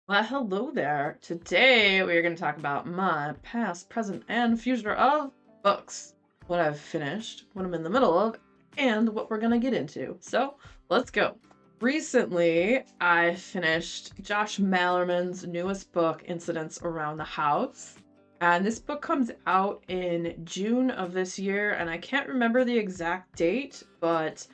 Well, hello there. Today we are going to talk about my past, present, and future of books. What I've finished, what I'm in the middle of, and what we're going to get into. So let's go. Recently, I finished Josh Malerman's newest book, Incidents Around the House. And this book comes out in June of this year, and I can't remember the exact date, but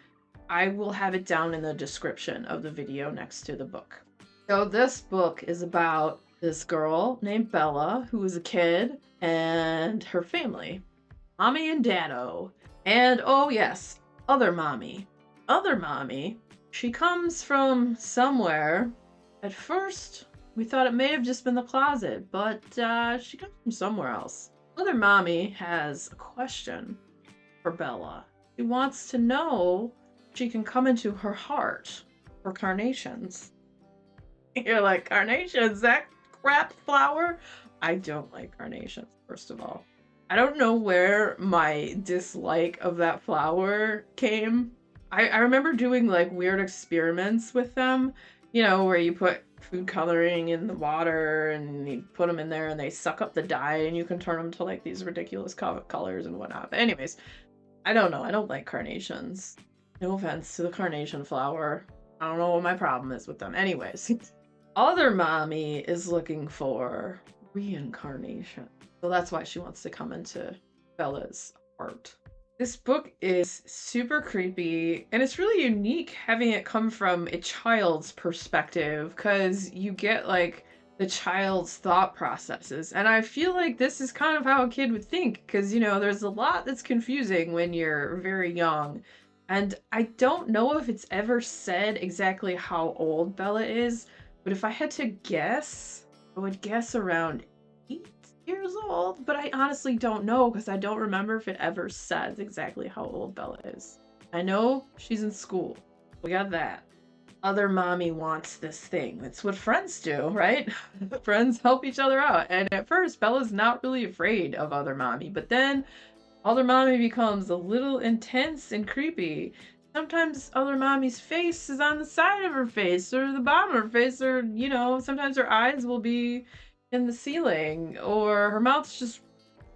I will have it down in the description of the video next to the book. So this book is about this girl named Bella who was a kid and her family. Mommy and Dado. And oh yes, other mommy. Other mommy. She comes from somewhere. At first, we thought it may have just been the closet, but she comes from somewhere else. Other mommy has a question for Bella. She wants to know if she can come into her heart for carnations. You're like, carnations, that crap flower? I don't like carnations, first of all. I don't know where my dislike of that flower came. I remember doing like weird experiments with them, where you put food coloring in the water and you put them in there and they suck up the dye and you can turn them to like these ridiculous colors and whatnot. But anyways, I don't know. I don't like carnations. No offense to the carnation flower. I don't know what my problem is with them. Anyways. Other mommy is looking for reincarnation. So that's why she wants to come into Bella's heart. This book is super creepy and it's really unique having it come from a child's perspective because you get like the child's thought processes. And I feel like this is kind of how a kid would think because, there's a lot that's confusing when you're very young. And I don't know if it's ever said exactly how old Bella is, but if I had to guess, I would guess around 8 years old, but I honestly don't know because I don't remember if it ever says exactly how old Bella is. I know she's in school. We got that. Other mommy wants this thing. That's what friends do, right? Friends help each other out. And at first, Bella's not really afraid of other mommy, but then other mommy becomes a little intense and creepy. Sometimes other mommy's face is on the side of her face or the bottom of her face, or, sometimes her eyes will be in the ceiling or her mouth's just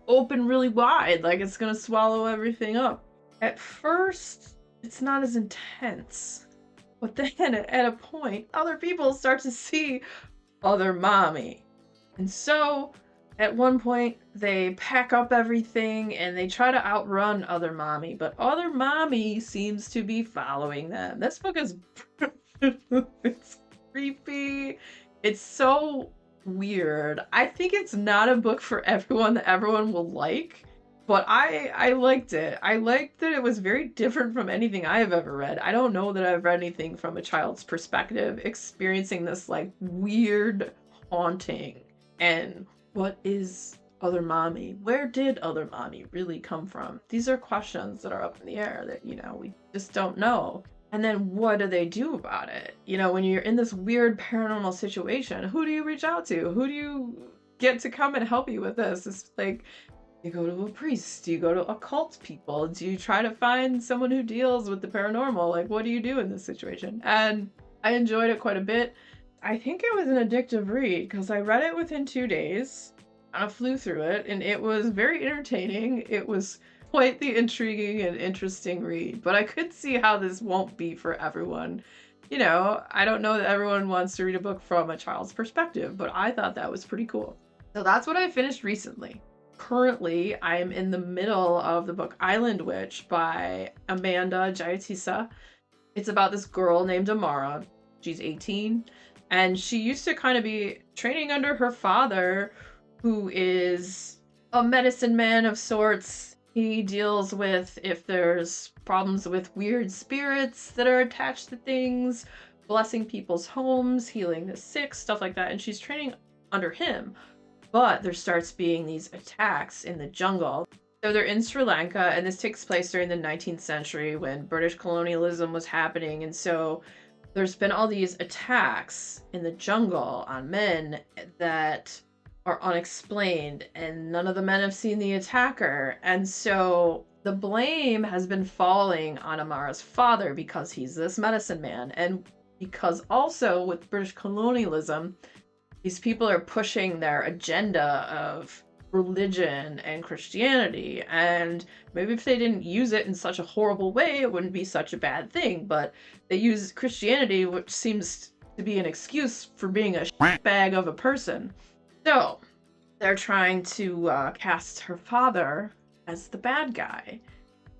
open really wide, like it's gonna swallow everything up. At first, it's not as intense, but then at a point, other people start to see other mommy. And so at one point, they pack up everything and they try to outrun other mommy, but other mommy seems to be following them. This book is it's creepy. It's so weird. I think it's not a book for everyone that everyone will like, but I liked it. I liked that it was very different from anything I have ever read. I don't know that I've read anything from a child's perspective experiencing this like weird haunting. And what is other mommy? Where did other mommy really come from? These are questions that are up in the air that, we just don't know. And then what do they do about it? When you're in this weird paranormal situation, who do you reach out to? Who do you get to come and help you with this? It's like, you go to a priest, you go to occult people, do you try to find someone who deals with the paranormal? Like, what do you do in this situation? And I enjoyed it quite a bit. I think it was an addictive read because I read it within 2 days. I flew through it and it was very entertaining. It was quite the intriguing and interesting read, but I could see how this won't be for everyone. I don't know that everyone wants to read a book from a child's perspective, but I thought that was pretty cool. So that's what I finished recently. Currently, I am in the middle of the book Island Witch by Amanda Jayatissa. It's about this girl named Amara. She's 18 and she used to kind of be training under her father, who is a medicine man of sorts. He deals with if there's problems with weird spirits that are attached to things, blessing people's homes, healing the sick, stuff like that. And she's training under him. But there starts being these attacks in the jungle. So they're in Sri Lanka, and this takes place during the 19th century when British colonialism was happening. And so there's been all these attacks in the jungle on men that are unexplained, and none of the men have seen the attacker. And so the blame has been falling on Amara's father because he's this medicine man. And because also with British colonialism, these people are pushing their agenda of religion and Christianity, and maybe if they didn't use it in such a horrible way, it wouldn't be such a bad thing, but they use Christianity, which seems to be an excuse for being a bag of a person. So, they're trying to cast her father as the bad guy.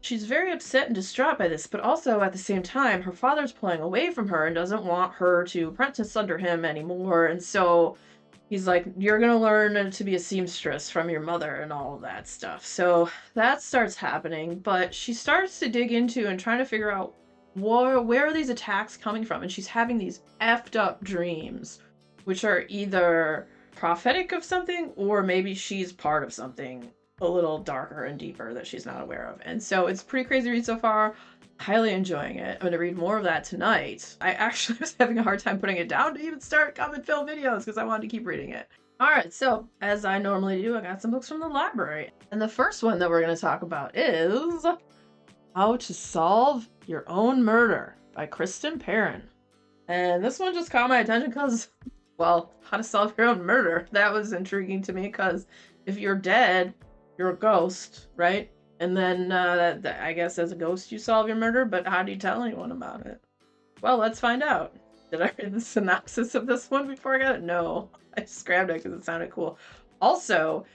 She's very upset and distraught by this, but also at the same time, her father's pulling away from her and doesn't want her to apprentice under him anymore, and so he's like, you're gonna learn to be a seamstress from your mother and all of that stuff. So that starts happening, but she starts to dig into and trying to figure out where are these attacks coming from, and she's having these effed up dreams, which are either prophetic of something or maybe she's part of something a little darker and deeper that she's not aware of. And so it's pretty crazy read so far. Highly enjoying it. I'm going to read more of that tonight. I actually was having a hard time putting it down to even start come and fill videos because I wanted to keep reading it. Alright, so as I normally do, I got some books from the library. And the first one that we're going to talk about is How to Solve Your Own Murder by Kristen Perrin. And this one just caught my attention because, well, how to solve your own murder. That was intriguing to me because if you're dead, you're a ghost, right? And then I guess as a ghost you solve your murder, but how do you tell anyone about it? Well, let's find out. Did I read the synopsis of this one before I got it? No. I just grabbed it because it sounded cool. Also,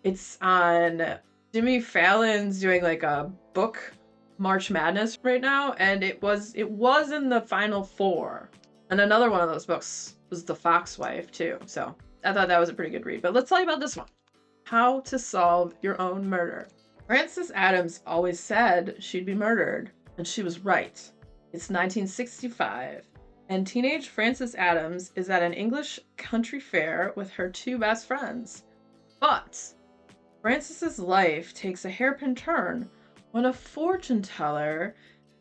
it's on Jimmy Fallon's doing like a book March Madness right now, and it was in the final 4. And another one of those books was The Foxwife too. So I thought that was a pretty good read. But let's tell you about this one. How to Solve Your Own Murder. Frances Adams always said she'd be murdered, and she was right. It's 1965, and teenage Frances Adams is at an English country fair with her 2 best friends. But Frances's life takes a hairpin turn when a fortune teller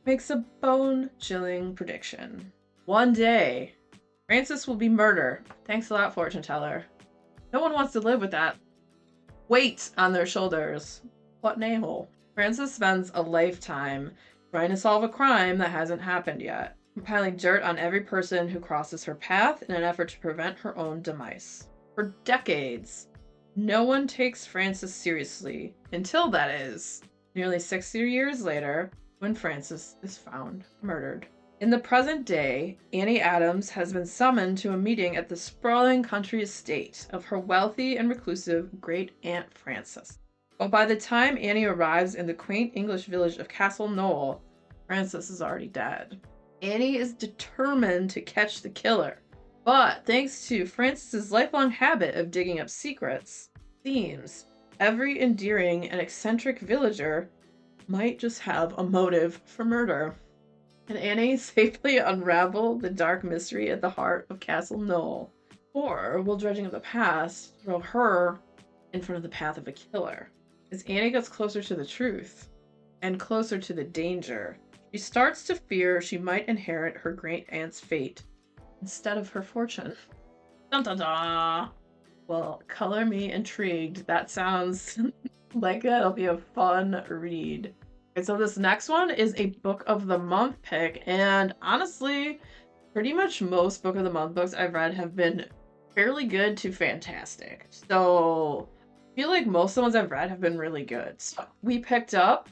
makes a bone-chilling prediction. One day, Frances will be murdered. Thanks a lot, fortune teller. No one wants to live with that weight on their shoulders. What an a-hole. Frances spends a lifetime trying to solve a crime that hasn't happened yet, compiling dirt on every person who crosses her path in an effort to prevent her own demise. For decades, no one takes Frances seriously, until that is, nearly 60 years later, when Frances is found murdered. In the present day, Annie Adams has been summoned to a meeting at the sprawling country estate of her wealthy and reclusive great-aunt Frances. But by the time Annie arrives in the quaint English village of Castle Knoll, Frances is already dead. Annie is determined to catch the killer, but thanks to Frances's lifelong habit of digging up secrets, it seems every endearing and eccentric villager might just have a motive for murder. Can Annie safely unravel the dark mystery at the heart of Castle Knoll? Or will dredging of the past throw her in front of the path of a killer? As Annie gets closer to the truth and closer to the danger, she starts to fear she might inherit her great-aunt's fate instead of her fortune. Dun dun dun! Well, color me intrigued. That sounds like that'll be a fun read. Okay, so this next one is a Book of the Month pick, and honestly, pretty much most Book of the Month books I've read have been fairly good to fantastic. So I feel like most of the ones I've read have been really good. So we picked up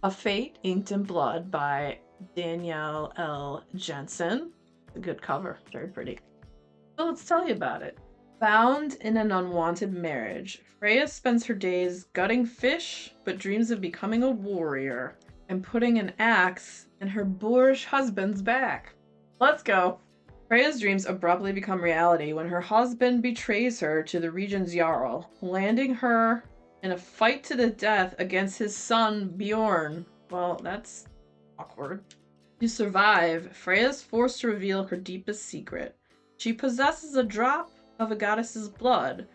A Fate Inked in Blood by Danielle L. Jensen. A good cover, very pretty. So let's tell you about it. Bound in an unwanted marriage, Freya spends her days gutting fish, but dreams of becoming a warrior and putting an axe in her boorish husband's back. Let's go! Freya's dreams abruptly become reality when her husband betrays her to the region's Jarl, landing her in a fight to the death against his son Bjorn. Well, that's awkward. To survive, Freya's forced to reveal her deepest secret. She possesses a drop of a goddess's blood,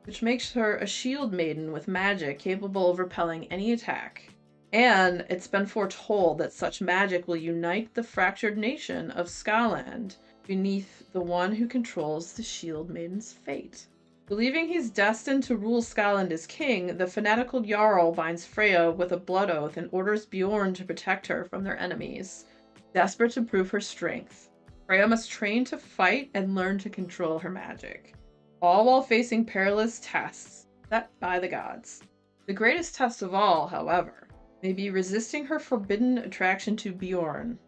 which makes her a shield maiden with magic capable of repelling any attack. And it's been foretold that such magic will unite the fractured nation of Skaland beneath the one who controls the shield maiden's fate. Believing he's destined to rule Skaland as king, the fanatical Jarl binds Freya with a blood oath and orders Bjorn to protect her from their enemies. Desperate to prove her strength, Freya must train to fight and learn to control her magic. all while facing perilous tests set by the gods. The greatest test of all, however, may be resisting her forbidden attraction to Bjorn.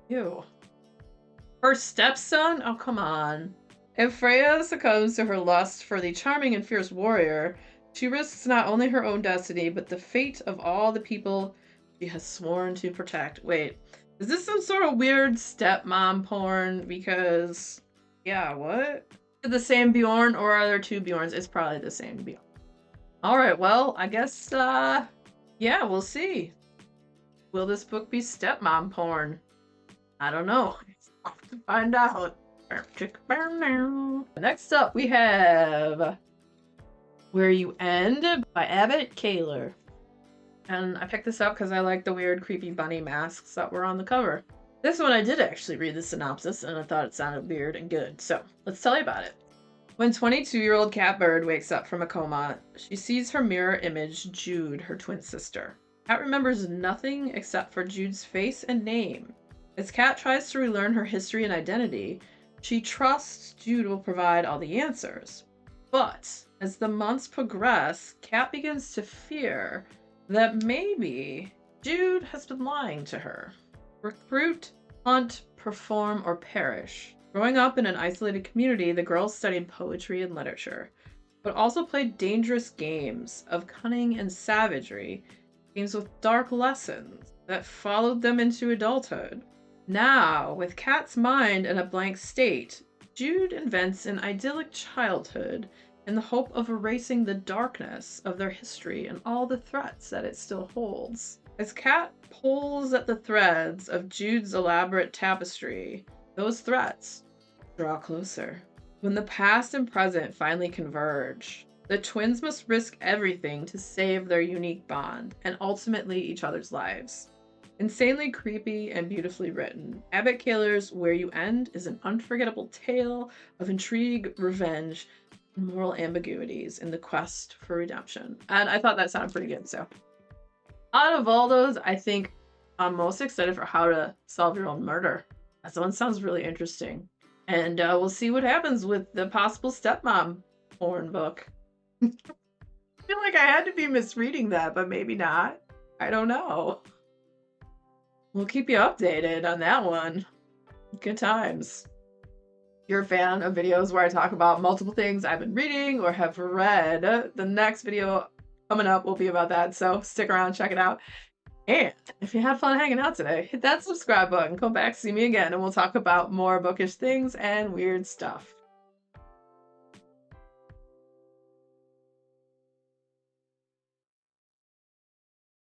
Ew. Her stepson? Oh, come on. If Freya succumbs to her lust for the charming and fierce warrior, she risks not only her own destiny, but the fate of all the people she has sworn to protect. Wait, is this some sort of weird stepmom porn? Because, yeah, what? Is it the same Bjorn, or are there two Bjorns? It's probably the same Bjorn. Alright, well, I guess, yeah, we'll see. Will this book be stepmom porn? I don't know. I'll have to find out. Next up, we have Where You End by Abbott Kaler. And I picked this up because I like the weird, creepy bunny masks that were on the cover. This one I did actually read the synopsis, and I thought it sounded weird and good, so let's tell you about it. When 22-year-old Cat Bird wakes up from a coma, she sees her mirror image, Jude, her twin sister. Cat remembers nothing except for Jude's face and name. As Cat tries to relearn her history and identity, she trusts Jude will provide all the answers. But as the months progress, Cat begins to fear that maybe Jude has been lying to her. Recruit, hunt, perform, or perish. Growing up in an isolated community, the girls studied poetry and literature, but also played dangerous games of cunning and savagery, games with dark lessons that followed them into adulthood. Now, with Cat's mind in a blank state, Jude invents an idyllic childhood in the hope of erasing the darkness of their history and all the threats that it still holds. As Cat pulls at the threads of Jude's elaborate tapestry, those threats draw closer. When the past and present finally converge, the twins must risk everything to save their unique bond and ultimately each other's lives. Insanely creepy and beautifully written, Abbott Kaler's Where You End is an unforgettable tale of intrigue, revenge, and moral ambiguities in the quest for redemption. And I thought that sounded pretty good, so. Out of all those, I think I'm most excited for How to Solve Your Own Murder. That one sounds really interesting. And we'll see what happens with the possible stepmom porn book. I feel like I had to be misreading that, but maybe not. I don't know. We'll keep you updated on that one. Good times. If you're a fan of videos where I talk about multiple things I've been reading or have read, the next video coming up will be about that, so stick around, check it out. And if you had fun hanging out today, hit that subscribe button, come back, see me again, and we'll talk about more bookish things and weird stuff.